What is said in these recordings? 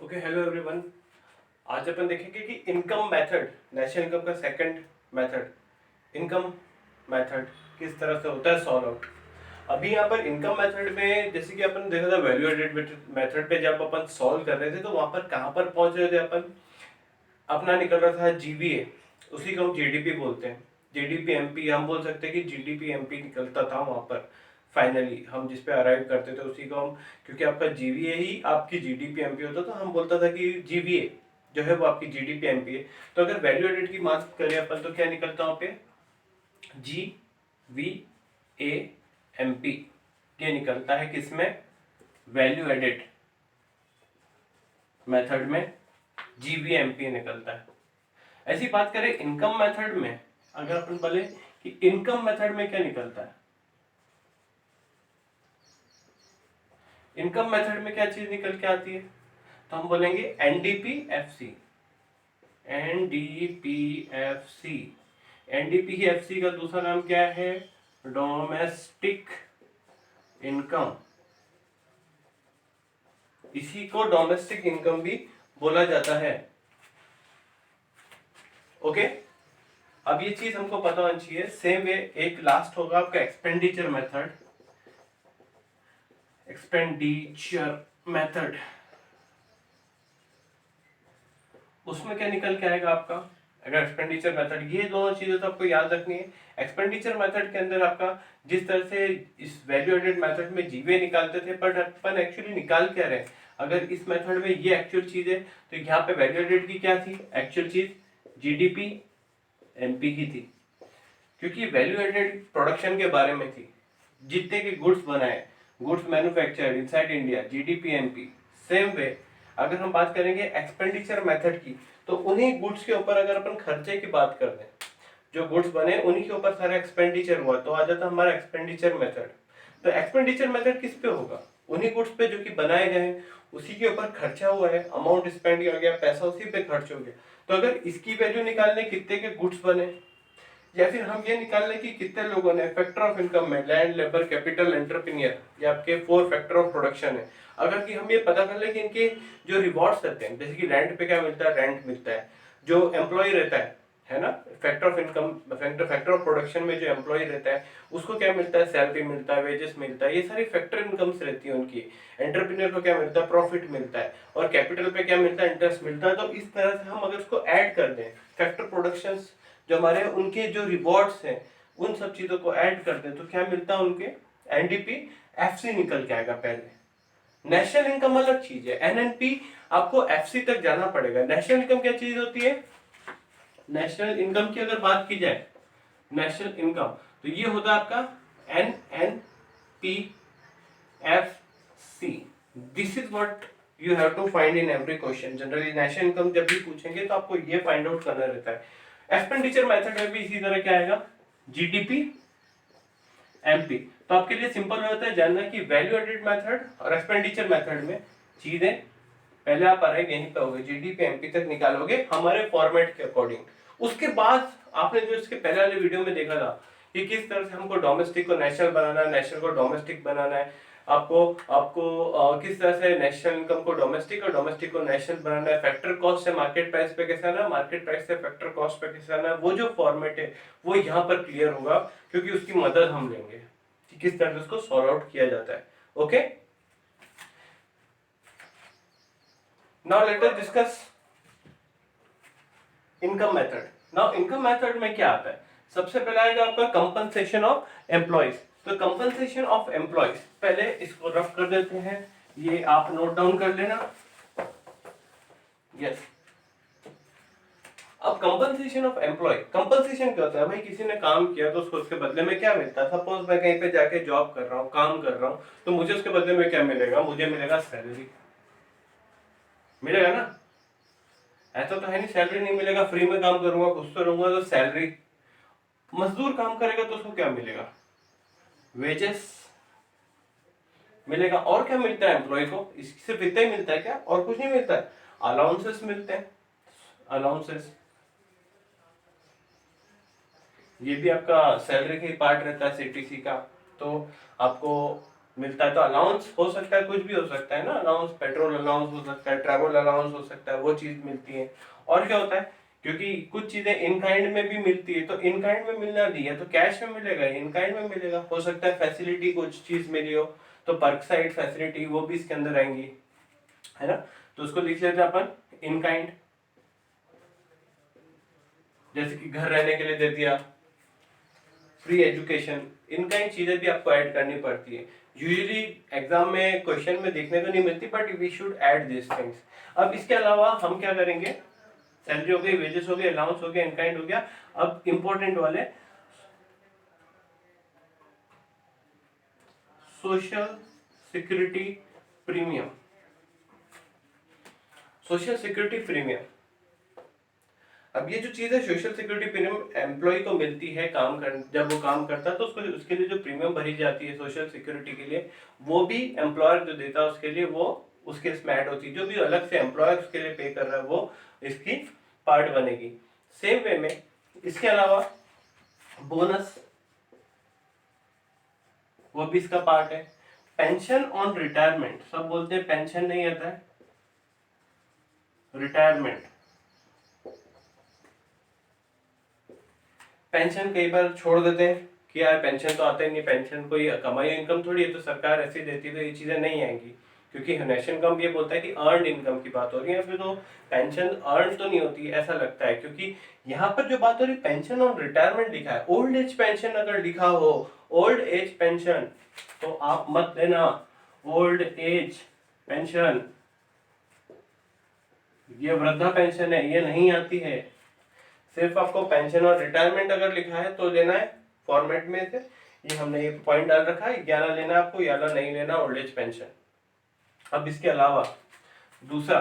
Okay, hello everyone. आज अपन देखेंगे कि इनकम मेथड, नेशनल इनकम का सेकंड मेथड इनकम मेथड किस तरह से होता है सॉल्व आउट। अभी यहाँ पर इनकम मेथड में जैसे कि अपन देखा था वैल्यू एडेड मेथड पे जब अपन सॉल्व कर रहे थे तो वहां पर कहाँ पर पहुंच रहे थे अपन। अपना निकल रहा था जीबीए, उसी को हम जीडीपी बोलते हैं। जीडीपी एमपी हम बोल सकते हैं कि जीडीपी एमपी निकलता था वहां पर। फाइनली हम जिस पे अराइव करते थे उसी को हम, क्योंकि आपका जीवीए ही आपकी जीडीपी एमपी होता तो हम बोलता था कि जीवीए जो है वो आपकी जीडीपी एमपी है। तो अगर वैल्यू एडेड की बात करें अपन तो क्या निकलता वहां पे, जी वी ए एम पी। ये निकलता है किसमें, वैल्यू एडेड मेथड में जीवीएमपी निकलता है। ऐसी बात करें इनकम मेथड में, अगर अपन बोले कि इनकम मेथड में क्या निकलता है, इनकम मेथड में क्या चीज निकल के आती है, तो हम बोलेंगे NDP F C. NDPFC, NDPFC का दूसरा नाम क्या है, डोमेस्टिक इनकम। इसी को डोमेस्टिक इनकम भी बोला जाता है। ओके, अब ये चीज हमको पता होनी चाहिए। सेम वे एक लास्ट होगा आपका एक्सपेंडिचर मेथड। एक्सपेंडिचर मेथड, उसमें क्या निकल के आएगा आपका, अगर एक्सपेंडिचर मेथड, ये दोनों चीजें तो आपको याद रखनी है। एक्सपेंडिचर मेथड के अंदर आपका जिस तरह से इस वैल्यू एडेड मेथड में जीवे निकालते थे, बट अपन एक्चुअली निकाल क्या रहे हैं। अगर इस मेथड में ये एक्चुअल चीज है तो यहाँ पे वैल्यू एडेड की क्या थी एक्चुअल चीज, जीडीपी एमपी की थी, क्योंकि वैल्यू एडेड प्रोडक्शन के बारे में थी। जितने के गुड्स बनाए, goods manufactured inside India, GDP MP. Same way अगर हम बात करेंगे एक्सपेंडिचर मेथड की, तो उन्हीं गुड्स के ऊपर अगर अपन खर्चे की बात कर दें, जो गुड्स बने उन्हीं के ऊपर सारा एक्सपेंडिचर हुआ तो आ जाता हमारा एक्सपेंडिचर मेथड। तो एक्सपेंडिचर मेथड किस पे होगा, उन्हीं गुड्स पे जो कि बनाए गए हैं, उसी के ऊपर खर्चा हुआ है, अमाउंट स्पेंड किया गया, पैसा उसी पे खर्च हो गया। तो अगर इसकी वैल्यू निकालने कितने के गुड्स बने, या फिर हम ये निकाल लें कि कितने लोगों ने, फैक्टर ऑफ इनकम में लैंड लेबर कैपिटल एंटरप्रेन्योर, ये आपके 4 फैक्टर ऑफ प्रोडक्शन है। अगर कि हम ये पता कर लें कि इनके जो रिवॉर्ड्स रहते हैं, जैसे कि रेंट पे क्या मिलता है, रेंट मिलता है। जो एम्प्लॉय रहता है ना, factor of income, factor of production में जो एम्प्लॉय रहता है उसको क्या मिलता है, सैलरी मिलता है, वेजेस मिलता है, ये सारी फैक्टर इनकम्स रहती है उनकी। एंटरप्रेन्योर को क्या मिलता है, प्रॉफिट मिलता है, और कैपिटल पे क्या मिलता है, इंटरेस्ट मिलता है। तो इस तरह से हम अगर इसको ऐड कर दें, फैक्टर प्रोडक्शंस जो हमारे उनके जो रिवॉर्ड्स हैं उन सब चीजों को ऐड करते हैं तो क्या मिलता है उनके, एनडीपी एफसी निकल के आएगा। पहले नेशनल इनकम अलग चीज है, एनएनपी आपको एफसी तक जाना पड़ेगा। नेशनल इनकम क्या चीज होती है, नेशनल इनकम की अगर बात की जाए, नेशनल इनकम तो ये होता है आपका N N P F C. This is what you have to find in every question. Generally national income जब भी पूछेंगे तो आपको ये फाइंड आउट करना रहता है। एक्सपेंडिचर मेथड में भी इसी तरह क्या आएगा, जीडीपी एमपी। तो आपके लिए सिंपल होता है जानना कि वैल्यू एडेड मेथड और एक्सपेंडिचर मेथड में चीजें पहले आप अराइव यहीं पे होगे, जीडीपी एमपी तक निकालोगे हमारे फॉर्मेट के अकॉर्डिंग। उसके बाद आपने जो इसके पहले वाले वीडियो में देखा था कि किस तरह से हमको डोमेस्टिक को नेशनल बनाना है, नेशनल को डोमेस्टिक बनाना है, आपको आपको किस तरह से नेशनल इनकम को डोमेस्टिक और डोमेस्टिक को नेशनल बनाना है, फैक्टर कॉस्ट से मार्केट प्राइस पे कैसे आना है, मार्केट प्राइस से फैक्टर कॉस्ट पे कैसे आना है, वो जो फॉर्मेट है वो यहाँ पर क्लियर होगा, क्योंकि उसकी मदद हम लेंगे कि किस तरह से उसको सॉल्व आउट किया जाता है। Okay, now let us discuss income method. Now income method में क्या आता है, सबसे पहले आएगा आपका कंपनसेशन ऑफ एम्प्लॉइज। तो कंपनसेशन ऑफ एम्प्लॉइज, पहले इसको रफ कर देते हैं, ये आप नोट डाउन कर लेना। यस, अब कंपनसेशन ऑफ एम्प्लॉय, कंपनसेशन क्या होता है भाई, किसी ने काम किया तो उसको उसके बदले में क्या मिलता है। सपोज मैं कहीं पे जाके जॉब कर रहा हूँ, काम कर रहा हूँ, तो मुझे उसके बदले में क्या मिलेगा, मुझे मिलेगा सैलरी, मिलेगा ना। ऐसा तो है नहीं सैलरी नहीं मिलेगा, फ्री में काम करूंगा खुश तो रहूंगा तो सैलरी। मजदूर काम करेगा तो उसको क्या मिलेगा, वेजेस मिलेगा। और क्या मिलता है एम्प्लॉय को, सिर्फ इतना ही मिलता है क्या, और कुछ नहीं मिलता है, अलाउंसेस मिलते हैं, अलाउंसेस। ये भी आपका सैलरी का ही पार्ट रहता है सीटीसी का। तो आपको मिलता है। तो अलाउंस हो सकता है, कुछ भी हो सकता है ना, अलाउंस पेट्रोल अलाउंस हो सकता है, ट्रैवल अलाउंस हो सकता है, वो चीज मिलती है। और क्या होता है, क्योंकि कुछ चीजें इन काइंड में भी मिलती है, तो इन काइंड में मिलना नहीं है तो कैश में मिलेगा, इन काइंड में मिलेगा। हो सकता है फैसिलिटी कुछ चीज मिली हो, तो पर्क साइड फैसिलिटी वो भी इसके अंदर आएंगी, है ना। तो उसको लिख लेते हैं अपन इन काइंड। जैसे कि घर रहने के लिए दे दिया, फ्री एजुकेशन, इनका इन चीजें भी आपको ऐड करनी पड़ती है। यूजुअली एग्जाम में क्वेश्चन में देखने को नहीं मिलती, but we should add this things. अब इसके अलावा हम क्या करेंगे, सैलरी हो गई, वेजेस हो गए, अलाउंस हो गया, इनकाइंड हो गया। अब इंपॉर्टेंट वाले social security premium. Social security premium, अब ये जो चीज है सोशल सिक्योरिटी प्रीमियम एम्प्लॉय को मिलती है काम कर, जब वो काम करता है तो उसको उसके लिए जो प्रीमियम भरी जाती है सोशल सिक्योरिटी के लिए, वो भी एम्प्लॉयर जो देता है उसके लिए वो उसके इसमें ऐड होती है। जो भी अलग से एम्प्लॉयर उसके लिए पे कर रहा है वो इसकी पार्ट बनेगी। सेम वे में इसके अलावा बोनस, वो भी इसका पार्ट है। पेंशन ऑन रिटायरमेंट, सब बोलते हैं पेंशन नहीं आता है, रिटायरमेंट। पेंशन कई बार छोड़ देते हैं कि यार पेंशन तो आता ही नहीं, पेंशन कोई कमाई इनकम थोड़ी है, तो सरकार ऐसी देती है, तो ये चीजें नहीं आएंगी। क्योंकि नेशनल इनकम ये बोलता है कि अर्नड इनकम की बात हो रही है, फिर तो पेंशन अर्न तो नहीं होती ऐसा लगता है। क्योंकि यहाँ पर जो बात हो रही है पेंशन ऑन रिटायरमेंट लिखा है, ओल्ड एज पेंशन अगर लिखा हो, ओल्ड एज पेंशन, तो आप मत देना ओल्ड एज पेंशन, ये वृद्धा पेंशन है, ये नहीं आती है। सिर्फ आपको पेंशन और रिटायरमेंट अगर लिखा है तो लेना है फॉर्मेट में से, ये हमने ये पॉइंट डाल रखा है, 11 लेना है आपको, 11 नहीं लेना ओल्ड एज पेंशन। अब इसके अलावा दूसरा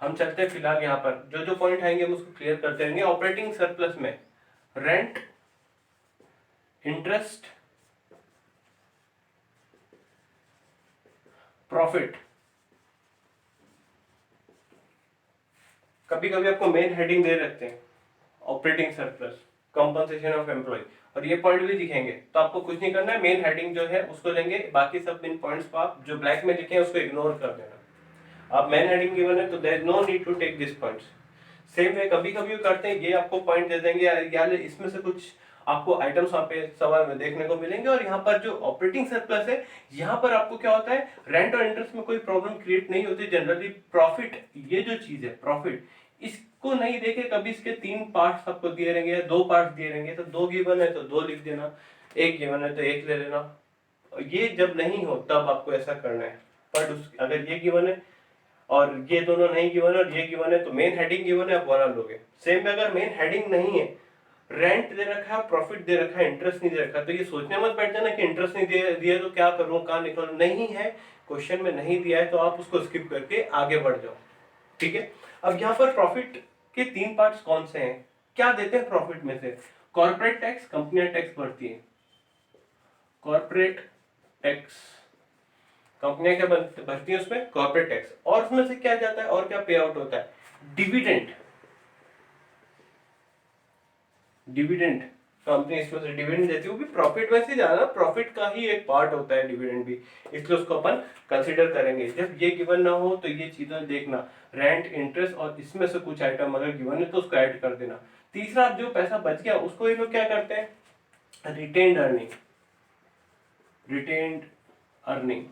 हम चलते हैं, फिलहाल यहाँ पर जो जो पॉइंट आएंगे हम उसको क्लियर करते रहेंगे। ऑपरेटिंग सरप्लस में रेंट, इंटरेस्ट, प्रॉफिट, कभी कभी आपको मेन हेडिंग दे रखते हैं operating surplus, compensation of employ, और ये पॉइंट भी दिखेंगे। तो आपको कुछ नहीं करना है, मेन हेडिंग जो है उसको लेंगे, बाकी सब इन पॉइंट्स को आप जो ब्लैक में लिखे हैं उसको इग्नोर कर देना। आप मेन हेडिंग गिवन है तो there is no need to take this points. Same way कभी कभी करते हैं, ये आपको पॉइंट दे देंगे यार इसमें से कुछ आपको आइटम्स वहां पे सवाल में देखने को मिलेंगे, और यहाँ पर जो ऑपरेटिंग सरप्लस है यहाँ पर आपको क्या होता है, रेंट और इंटरेस्ट में कोई प्रॉब्लम क्रिएट नहीं होती जनरली। प्रॉफिट, ये जो चीज है प्रॉफिट, इसको नहीं देखे कभी, इसके 3 पार्ट्स आपको दिए रहेंगे, 2 पार्ट्स दिए रहेंगे, तो 2 गिवन है तो 2 लिख देना, 1 गिवन है तो 1 ले लेना। ये जब नहीं हो तब आपको ऐसा करना है। बट अगर ये गिवन है और ये दोनों नहीं गिवन है और ये गिवन है, तो मेन हेडिंग गिवन है आप बना लोगे। सेम में अगर मेन हेडिंग नहीं है, रेंट दे रखा है, प्रॉफिट दे रखा है, इंटरेस्ट नहीं दे रखा, तो ये सोचने मत बैठ जाना कि इंटरेस्ट नहीं दिया तो क्या करूं, कहाँ निकलूं, नहीं है, क्वेश्चन में नहीं दिया है तो आप उसको स्किप करके आगे बढ़ जाओ, ठीक है। अब यहाँ पर प्रॉफिट के 3 पार्ट्स कौन से हैं, क्या देते हैं प्रॉफिट में से, कॉर्पोरेट टैक्स, कंपनियां टैक्स भरती है, कॉर्पोरेट टैक्स, कंपनियां क्या भरती है उसमें, कॉर्पोरेट टैक्स, और उसमें से क्या जाता है और क्या पे आउट होता है, डिविडेंड, डिविडेंड, कंपनी इसमें से डिविडेंड देती है, वो भी प्रॉफिट में से जाना, प्रॉफिट का ही एक पार्ट होता है डिविडेंड भी, इसलिए उसको अपन कंसीडर करेंगे। जब ये गिवन ना हो तो ये चीजें देखना, रेंट, इंटरेस्ट और इसमें से कुछ आइटम अगर गिवन है तो उसको ऐड कर देना। तीसरा, जो पैसा बच गया उसको ये लोग क्या करते हैं, रिटेन्ड अर्निंग, रिटेन्ड अर्निंग,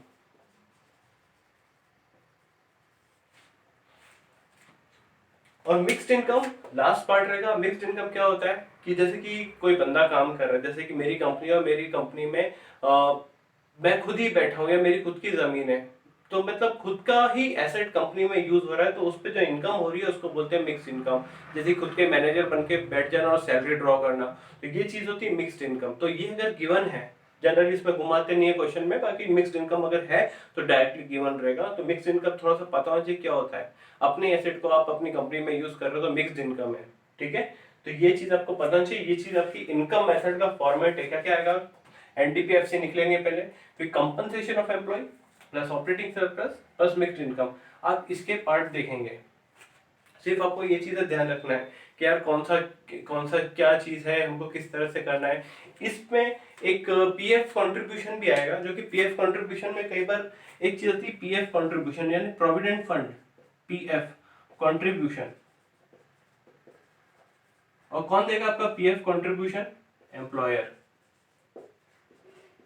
और मिक्स्ड इनकम लास्ट पार्ट रहेगा। मिक्स्ड इनकम क्या होता है कि जैसे कि कोई बंदा काम कर रहा है, जैसे कि मेरी कंपनी और मेरी कंपनी में मैं खुद ही बैठा हूँ या मेरी खुद की जमीन है, तो मतलब खुद का ही एसेट कंपनी में यूज हो रहा है, तो उस पर जो इनकम हो रही है उसको बोलते हैं मिक्स्ड इनकम। जैसे खुद के मैनेजर बन के बैठ जाना और सैलरी ड्रॉ करना, तो ये चीज होती है मिक्स्ड इनकम। तो ये अगर गिवन है, जनरली इसमें घुमाते नहीं है क्वेश्चन में, बाकी मिक्स्ड इनकम अगर है तो डायरेक्टली गिवन रहेगा। तो मिक्स्ड इनकम थोड़ा सा पता होना चाहिए क्या होता है, अपने एसेट को आप अपनी कंपनी में यूज कर रहे हो तो मिक्स्ड इनकम है, ठीक है। तो ये चीज आपको पता होना चाहिए, ये चीज आपकी इनकम मेथड का फॉर्मेट है। क्या क्या आएगा, एनडीपीएफसी निकलेंगे पहले, फिर compensation of employ plus operating surplus plus mixed income. आप इसके पार्ट देखेंगे, सिर्फ आपको ये चीजें ध्यान रखना है कि यार कौन सा क्या चीज है, हमको किस तरह से करना है। इसमें एक पीएफ कंट्रीब्यूशन भी आएगा, जो कि पीएफ कंट्रीब्यूशन में कई बार एक चीज होती है पीएफ कंट्रीब्यूशन यानी प्रोविडेंट फंड पीएफ कंट्रीब्यूशन। और कौन देगा आपका पीएफ कंट्रीब्यूशन? एम्प्लॉयर।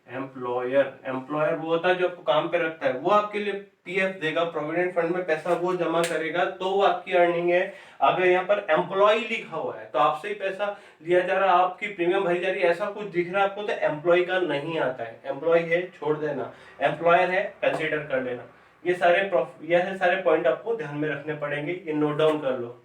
एम्प्लॉयर वो होता है जो आपको काम पे रखता है, वो आपके लिए पीएफ देगा, प्रोविडेंट फंड में पैसा वो जमा करेगा, तो वो आपकी अर्निंग है। अगर यहाँ पर एम्प्लॉय लिखा हुआ है तो आपसे ही पैसा लिया जा रहा है, आपकी प्रीमियम भरी जा रही है, ऐसा कुछ दिख रहा है आपको तो एम्प्लॉय का नहीं आता है। एम्प्लॉय है छोड़ देना, एम्प्लॉयर है कंसिडर कर लेना। ये सारे पॉइंट आपको ध्यान में रखने पड़ेंगे, ये नोट डाउन कर लो।